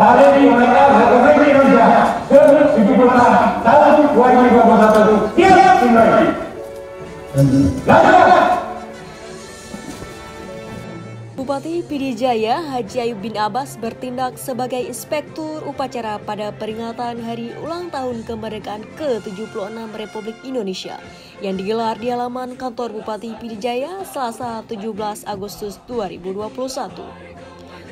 hari ini mereka Republik Indonesia ke-76 tahun 2021 siap dimulai. Bupati Pidijaya Haji Ayub bin Abbas bertindak sebagai inspektur upacara pada peringatan Hari Ulang Tahun Kemerdekaan ke-76 Republik Indonesia yang digelar di halaman kantor Bupati Pidijaya Selasa 17 Agustus 2021.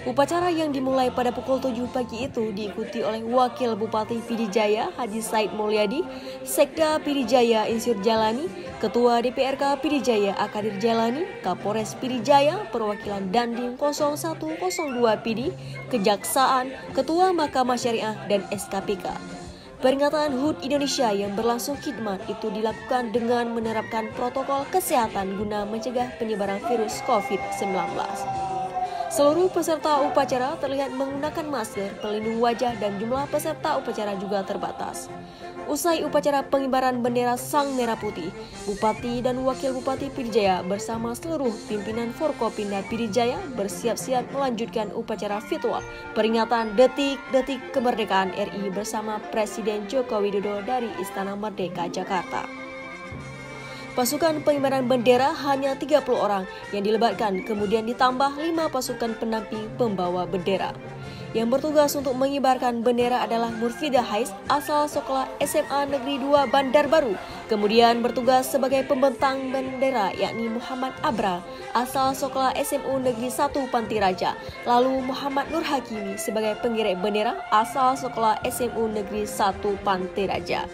Upacara yang dimulai pada pukul 7 pagi itu diikuti oleh Wakil Bupati Pidijaya Haji Said Mulyadi, Sekda Pidijaya Insyur Jalani, Ketua DPRK Pidijaya Akadir Jalani, Kapolres Pidijaya, Perwakilan Dandim 0102 PD, Kejaksaan, Ketua Mahkamah Syariah, dan SKPK. Peringatan HUT Indonesia yang berlangsung khidmat itu dilakukan dengan menerapkan protokol kesehatan guna mencegah penyebaran virus COVID-19. Seluruh peserta upacara terlihat menggunakan masker, pelindung wajah, dan jumlah peserta upacara juga terbatas. Usai upacara pengibaran bendera Sang Merah Putih, Bupati dan Wakil Bupati Pidijaya bersama seluruh pimpinan Forkopimda Pidijaya bersiap-siap melanjutkan upacara virtual peringatan detik-detik kemerdekaan RI bersama Presiden Joko Widodo dari Istana Merdeka, Jakarta. Pasukan pengibaran bendera hanya 30 orang yang dilebatkan, kemudian ditambah 5 pasukan pendamping pembawa bendera. Yang bertugas untuk mengibarkan bendera adalah Murfidah Hais asal sekolah SMA Negeri 2 Bandar Baru. Kemudian bertugas sebagai pembentang bendera yakni Muhammad Abra asal sekolah SMU Negeri 1 Panti Raja. Lalu Muhammad Nur Hakimi sebagai pengiring bendera asal sekolah SMU Negeri 1 Panti Raja.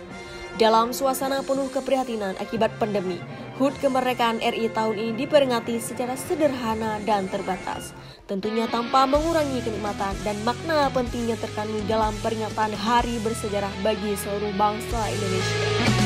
Dalam suasana penuh keprihatinan akibat pandemi, HUT Kemerdekaan RI tahun ini diperingati secara sederhana dan terbatas. Tentunya tanpa mengurangi kenikmatan dan makna penting yang terkandung dalam peringatan hari bersejarah bagi seluruh bangsa Indonesia.